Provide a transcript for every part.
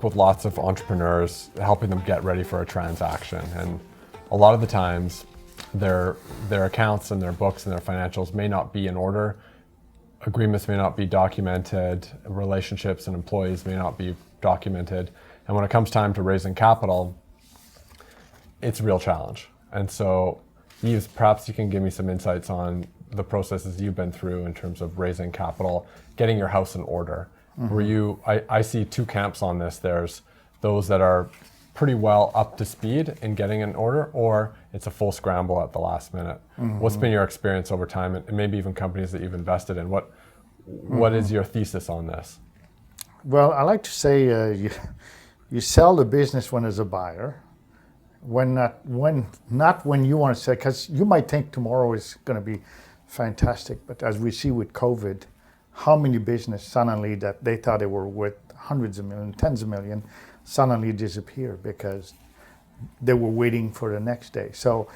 with lots of entrepreneurs, helping them get ready for a transaction. And a lot of the times, their accounts and their books and their financials may not be in order. Agreements may not be documented. Relationships and employees may not be documented. And when it comes time to raising capital, it's a real challenge. And so, Yves, perhaps you can give me some insights on the processes you've been through in terms of raising capital, getting your house in order. I see two camps on this. There's those that are pretty well up to speed in getting in order, or it's a full scramble at the last minute. What's been your experience over time, and maybe even companies that you've invested in? What is your thesis on this? Well, I like to say you sell the business when there's a buyer, not when you want to sell, because you might think tomorrow is going to be fantastic, but as we see with COVID, how many business suddenly that they thought they were worth hundreds of millions, tens of millions, suddenly disappear because they were waiting for the next day. So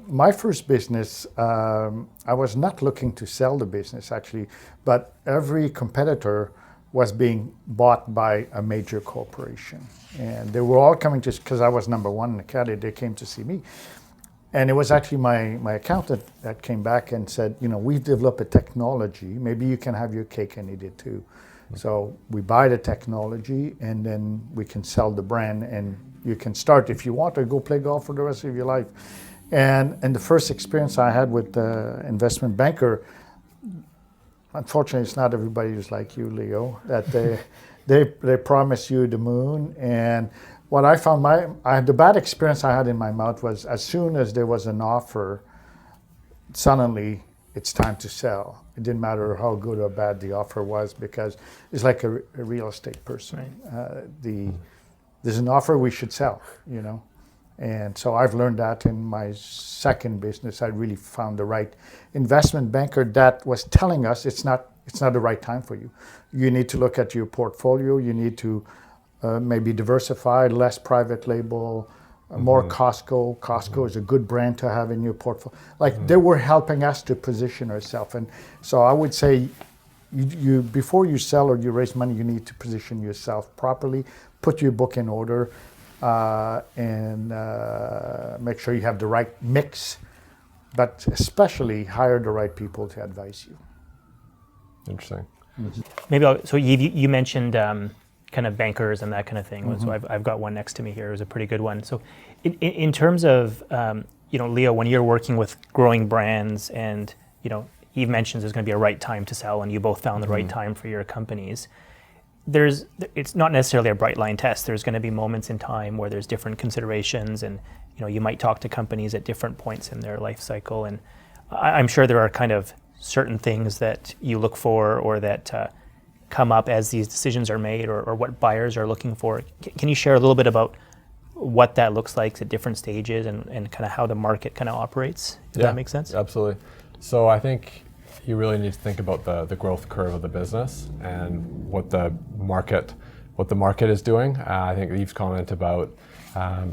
my first business, I was not looking to sell the business actually, but every competitor was being bought by a major corporation. And they were all coming to, because I was number one in the category, they came to see me. And it was actually my accountant that came back and said, we've developed a technology, maybe you can have your cake and eat it too. So we buy the technology and then we can sell the brand, and you can start if you want to go play golf for the rest of your life. And the first experience I had with the investment banker, unfortunately it's not everybody who's like you, Leo, that they promise you the moon. And what I found, the bad experience I had in my mouth was as soon as there was an offer, suddenly it's time to sell. It didn't matter how good or bad the offer was, because it's like a real estate person. Right. There's an offer, we should sell, And so I've learned that in my second business. I really found the right investment banker that was telling us it's not the right time for you. You need to look at your portfolio. You need to maybe diversify, less private label, more Costco. Costco is a good brand to have in your portfolio. They were helping us to position ourselves. And so I would say, you before you sell or you raise money, you need to position yourself properly, put your book in order, and make sure you have the right mix, but especially hire the right people to advise you. Interesting. Maybe so you mentioned kind of bankers and that kind of thing. So I've got one next to me here. It was a pretty good one. So in terms of, Leo, when you're working with growing brands and, Yves mentions there's going to be a right time to sell, and you both found the right time for your companies. It's not necessarily a bright line test. There's going to be moments in time where there's different considerations, and, you might talk to companies at different points in their life cycle. And I'm sure there are kind of certain things that you look for or that come up as these decisions are made, or what buyers are looking for. Can you share a little bit about what that looks like at different stages and kind of how the market kind of operates? Does that make sense? Absolutely. So I think you really need to think about the growth curve of the business and what the market is doing. I think Yves' comment about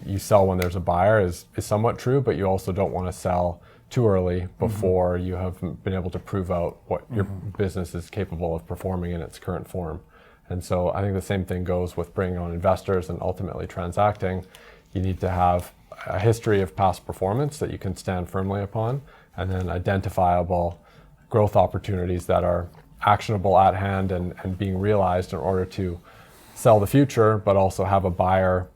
you sell when there's a buyer is somewhat true, but you also don't want to sell too early before you have been able to prove out what your business is capable of performing in its current form. And so I think the same thing goes with bringing on investors and ultimately transacting. You need to have a history of past performance that you can stand firmly upon, and then identifiable growth opportunities that are actionable at hand and being realized in order to sell the future, but also have a buyer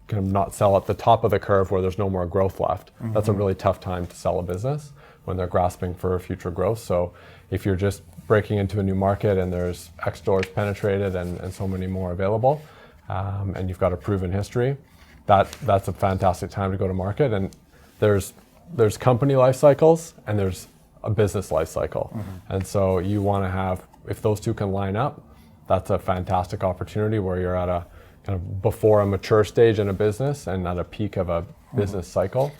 kind of not sell at the top of the curve where there's no more growth left. That's a really tough time to sell a business when they're grasping for future growth. So if you're just breaking into a new market and there's X doors penetrated and so many more available, and you've got a proven history, that's a fantastic time to go to market. And there's company life cycles and there's a business life cycle. And so you want to have, if those two can line up, that's a fantastic opportunity where you're at a kind of before a mature stage in a business and at a peak of a business cycle.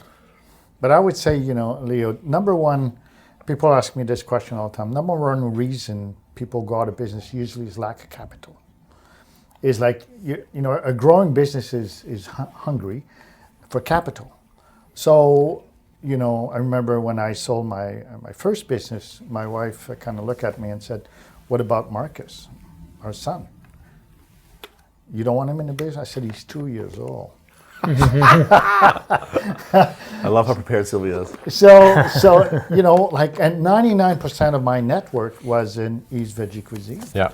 But I would say, Leo, number one, people ask me this question all the time. Number one reason people go out of business usually is lack of capital. Is like, a growing business is hungry for capital. So, I remember when I sold my first business, my wife kind of looked at me and said, "What about Marcus, our son?" you don't want him in the business? I said, he's 2 years old. I love how prepared Sylvia is. So you know, like, and 99% of my network was in Yves Veggie Cuisine. Yeah.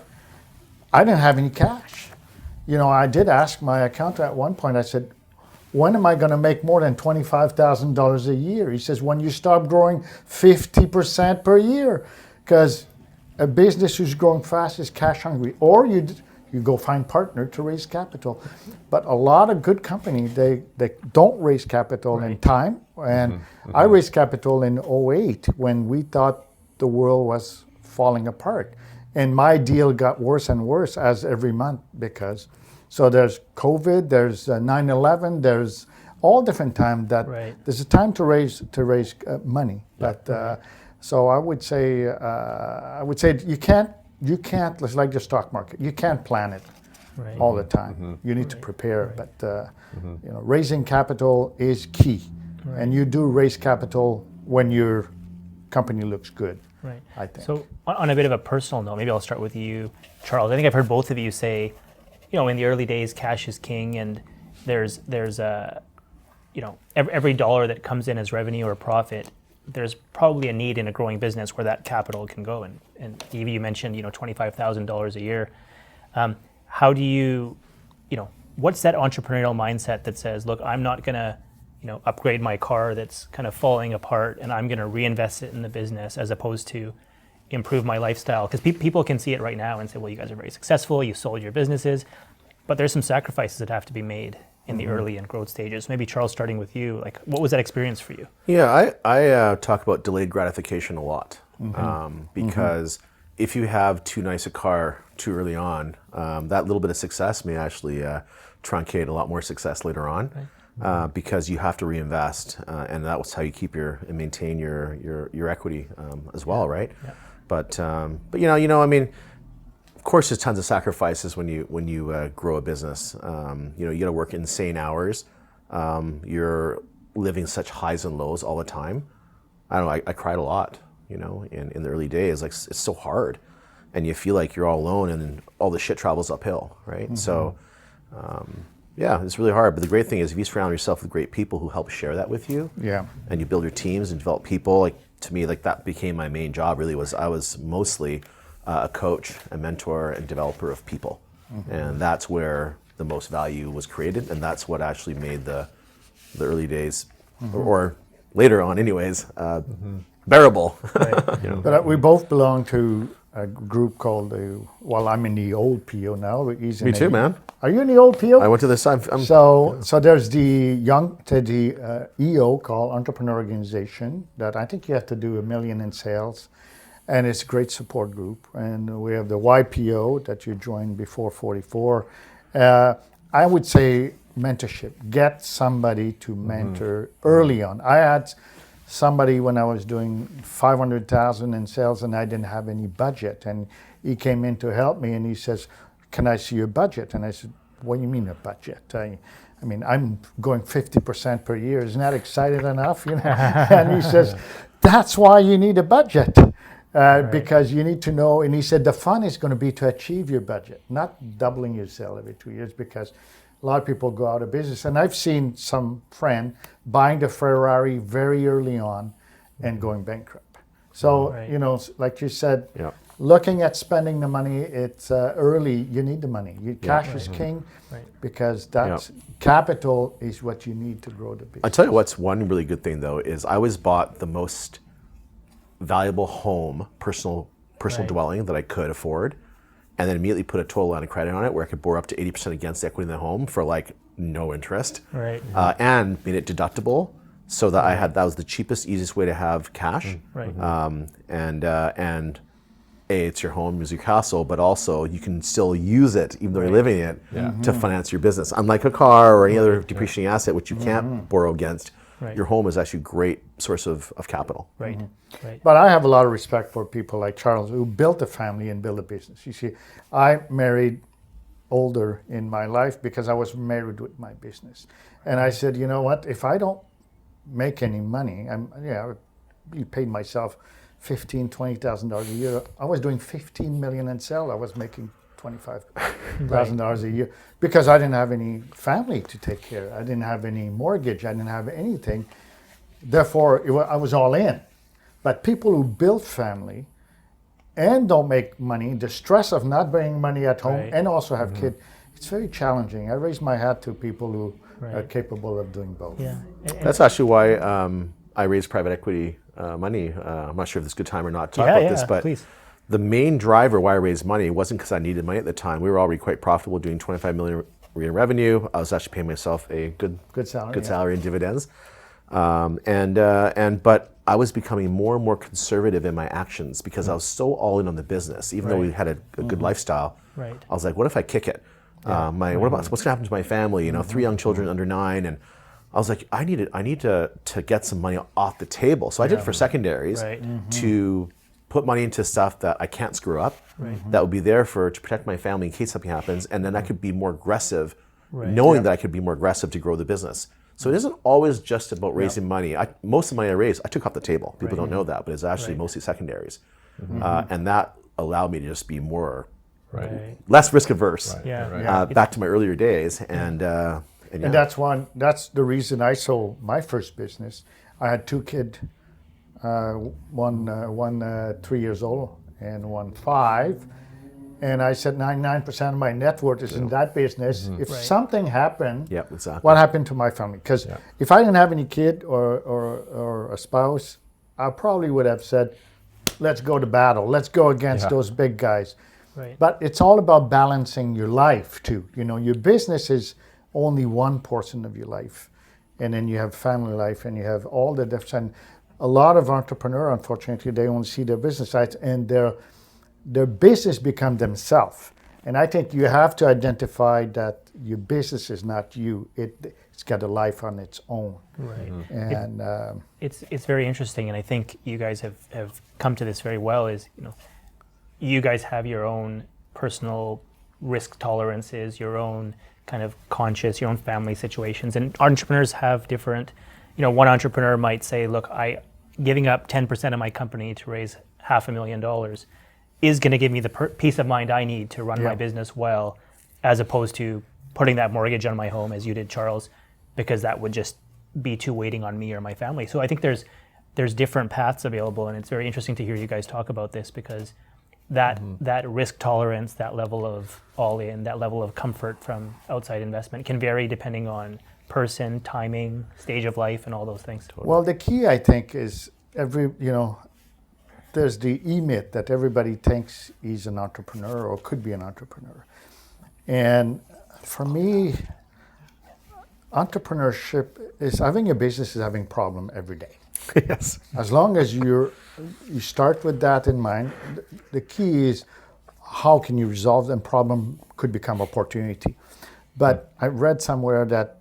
I didn't have any cash. You know, I did ask my accountant at one point, I said, when am I going to make more than $25,000 a year? He says, when you start growing 50% per year. Because a business who's growing fast is cash hungry. Or you go find partner to raise capital. But a lot of good companies, they don't raise capital in time. And I raised capital in '08 when we thought the world was falling apart. And my deal got worse and worse as every month because, so there's COVID, there's 9/11, there's all different times that there's a time to raise money. But so I would say you can't. It's like the stock market. You can't plan it all the time. You need to prepare. But you know, raising capital is key, and you do raise capital when your company looks good. Right. I think. So on a bit of a personal note, maybe I'll start with you, Charles. I think I've heard both of you say, you know, in the early days, cash is king, and there's a, you know, every dollar that comes in as revenue or profit, there's probably a need in a growing business where that capital can go. And Yves, you mentioned, you know, $25,000 a year. How do you know, what's that entrepreneurial mindset that says, look, I'm not going to, you know, upgrade my car that's kind of falling apart and I'm going to reinvest it in the business as opposed to improve my lifestyle? Because people can see it right now and say, well, you guys are very successful, you sold your businesses, but there's some sacrifices that have to be made in the early and growth stages. Maybe Charles, starting with you, like, what was that experience for you? Yeah, I talk about delayed gratification a lot because if you have too nice a car too early on, that little bit of success may actually truncate a lot more success later on. Because you have to reinvest, and that was how you keep and maintain your equity as well, right? Yeah. But you know, I mean, of course, there's tons of sacrifices when you grow a business. You know, you got to work insane hours. You're living such highs and lows all the time. I don't know. I cried a lot, you know, in the early days. Like, it's so hard, and you feel like you're all alone, and all the shit travels uphill, right? So. Yeah, it's really hard. But the great thing is if you surround yourself with great people who help share that with you, and you build your teams and develop people, like, to me, like, that became my main job really. I was mostly a coach, a mentor, and developer of people. And that's where the most value was created, and that's what actually made the early days, or later on anyways, bearable. Right. You know? But we both belong to a group called I'm in the old PO now. Me too, man. Are you in the old PO? I went to this. So there's the EO called Entrepreneur Organization that I think you have to do $1 million in sales, and it's a great support group. And we have the YPO that you joined before 44. I would say mentorship. Get somebody to mentor early on. I had somebody when I was doing $500,000 in sales and I didn't have any budget, and he came in to help me and he says, can I see your budget? And I said, what do you mean a budget? I mean, I'm going 50% per year. Isn't that exciting enough? You know? And he says, that's why you need a budget, because you need to know. And he said, the fun is going to be to achieve your budget, not doubling your sale every 2 years, because a lot of people go out of business. And I've seen some friend buying the Ferrari very early on and going bankrupt. So, you know, like you said, looking at spending the money, it's early, you need the money. Cash is king, because that's capital is what you need to grow the business. I'll tell you what's one really good thing though, is I was bought the most valuable home, personal dwelling that I could afford, and then immediately put a total line of credit on it where I could borrow up to 80% against the equity in the home for like no interest, and made it deductible. So that that was the cheapest, easiest way to have cash. And it's your home, it's your castle, but also you can still use it, even though you're living in it, to finance your business. Unlike a car or any other depreciating asset, which you can't borrow against, your home is actually a great source of capital. But I have a lot of respect for people like Charles who built a family and built a business. You see, I married older in my life because I was married with my business. And I said, you know what, if I don't make any money, I paid myself $15,000, $20,000 a year. I was doing $15 million in sales. I was making $25,000 a year because I didn't have any family to take care of. I didn't have any mortgage. I didn't have anything. Therefore, I was all in. But people who build family and don't make money, the stress of not bringing money at home Right. and also have kids, it's very challenging. I raise my hat to people who are capable of doing both. Yeah. That's actually why I raised private equity money. I'm not sure if this is a good time or not to talk about this, but please. the main driver why I raised money wasn't because I needed money at the time. We were already quite profitable, doing 25 million in revenue. I was actually paying myself a good salary and dividends. But I was becoming more and more conservative in my actions because I was so all in on the business. Even though we had a good lifestyle, I was like, what if I kick it? What about what's going to happen to my family? You know, 3 young children under 9, and I was like, I need to get some money off the table. So I did it for secondaries to put money into stuff that I can't screw up, that would be there to protect my family in case something happens, and then I could be more aggressive, knowing that I could be more aggressive to grow the business. So it isn't always just about raising money. Most of the money I raised, I took off the table. People don't know that, but it's actually mostly secondaries. And that allowed me to just be more, less risk averse. Back to my earlier days. And that's the reason I sold my first business. I had 2 kids, one 3 years old and one 5. And I said 99% of my net worth is in that business. If something happened, what happened to my family? Because if I didn't have any kid or a spouse, I probably would have said, let's go to battle. Let's go against those big guys. But it's all about balancing your life too. You know, your business is only one portion of your life. And then you have family life and you have all the different. A lot of entrepreneurs, unfortunately, they only see their business sides and their business become themselves. And I think you have to identify that your business is not you. It's got a life on its own. And it's very interesting, and I think you guys have come to this very well. Is you guys have your own personal risk tolerances, your own kind of conscious, your own family situations, and entrepreneurs have different. One entrepreneur might say, "Look, giving up 10% of my company to raise $500,000 is going to give me the peace of mind I need to run my business well, as opposed to putting that mortgage on my home, as you did, Charles, because that would just be too weighting on me or my family." So I think there's different paths available, and it's very interesting to hear you guys talk about this because that risk tolerance, that level of all-in, that level of comfort from outside investment can vary depending on person, timing, stage of life, and all those things. Well, the key, I think, is there's the myth that everybody thinks he's an entrepreneur or could be an entrepreneur. And for me, entrepreneurship is having a business is having a problem every day. Yes. As long as you start with that in mind, the key is how can you resolve them? Problem could become opportunity. But I read somewhere that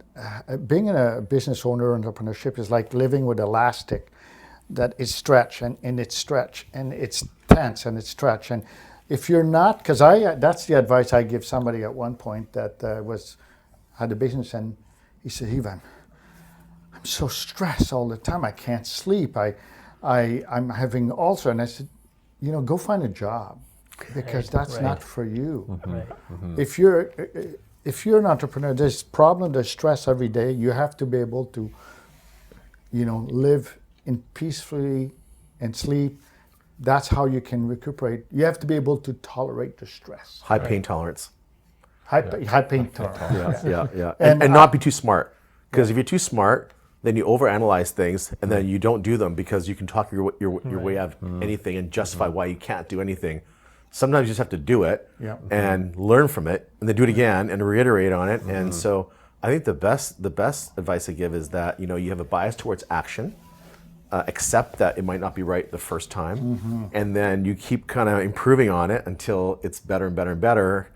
being a business owner, entrepreneurship is like living with elastic. That it's stretch and it's stretch and it's tense and it's stretch. And if you're not, because that's the advice I give somebody at one point that had a business, and he said, "Yves, I'm so stressed all the time. I can't sleep. I'm having ulcer." And I said, go find a job because that's not for you. If you're an entrepreneur, there's problem, there's stress every day. You have to be able to, live in peacefully and sleep. That's how you can recuperate. You have to be able to tolerate the stress. High pain tolerance. High pain tolerance. Yeah. And not be too smart. Because if you're too smart, then you overanalyze things and then you don't do them because you can talk your way out of anything and justify why you can't do anything. Sometimes you just have to do it and learn from it and then do it again and reiterate on it. And so I think the best advice I give is that you have a bias towards action. Accept that it might not be right the first time, and then you keep kind of improving on it until it's better and better and better,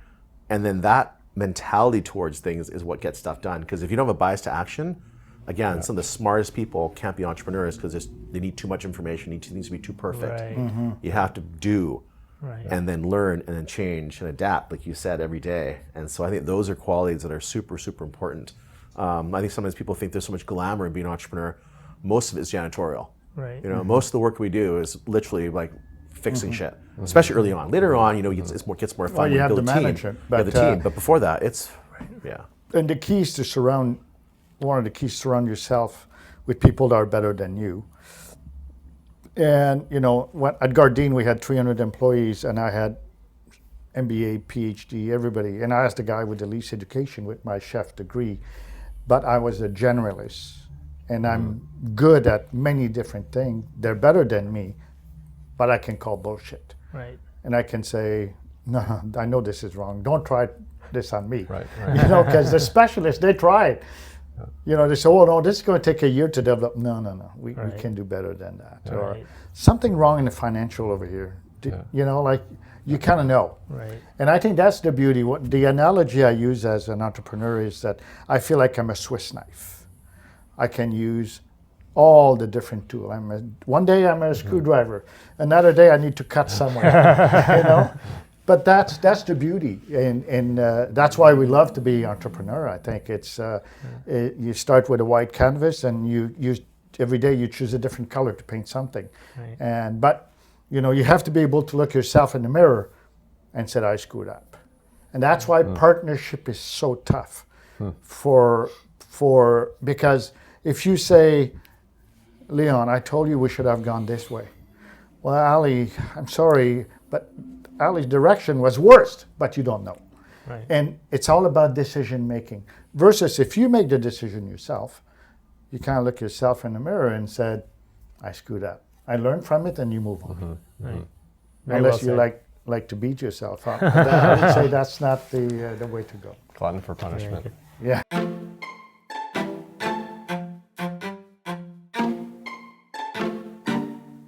and then that mentality towards things is what gets stuff done. Because if you don't have a bias to action, again, some of the smartest people can't be entrepreneurs because they need too much information, needs to be too perfect. You have to do, and then learn, and then change and adapt, like you said, every day. And so I think those are qualities that are super, super important. I think sometimes people think there's so much glamour in being an entrepreneur. Most of it is janitorial. Most of the work we do is literally like fixing shit, especially early on. Later on, it gets more fun. Well, you when have build the a team. manager, You have the but, team, but before that, it's And the keys to one of the keys to surround yourself with people that are better than you. And at Gardein we had 300 employees, and I had MBA, PhD, everybody. And I asked the guy with the least education with my chef degree, but I was a generalist, and I'm good at many different things. They're better than me, but I can call bullshit. Right. And I can say, no, I know this is wrong. Don't try this on me. Right. Because the specialists, they try it. They say, oh no, this is going to take a year to develop. No, we can do better than that. Yeah. Or Right. something wrong in the financial over here. You kind of know. Right. And I think that's the beauty. The analogy I use as an entrepreneur is that I feel like I'm a Swiss knife. I can use all the different tools. One day I'm a screwdriver. Another day I need to cut somewhere. But that's the beauty, and that's why we love to be entrepreneur. I think it's you start with a white canvas, and you every day you choose a different color to paint something, Right. but you have to be able to look yourself in the mirror and say, I screwed up, and that's why partnership is so tough because if you say, Leon, I told you we should have gone this way. Well, Ali, I'm sorry, but Ali's direction was worst, but you don't know. Right. And it's all about decision making. Versus if you make the decision yourself, you kind of look yourself in the mirror and said, I screwed up. I learned from it, and you move on. Right. Very Unless well you said. like to beat yourself up. I would say that's not the way to go. Glutton for punishment. Yeah.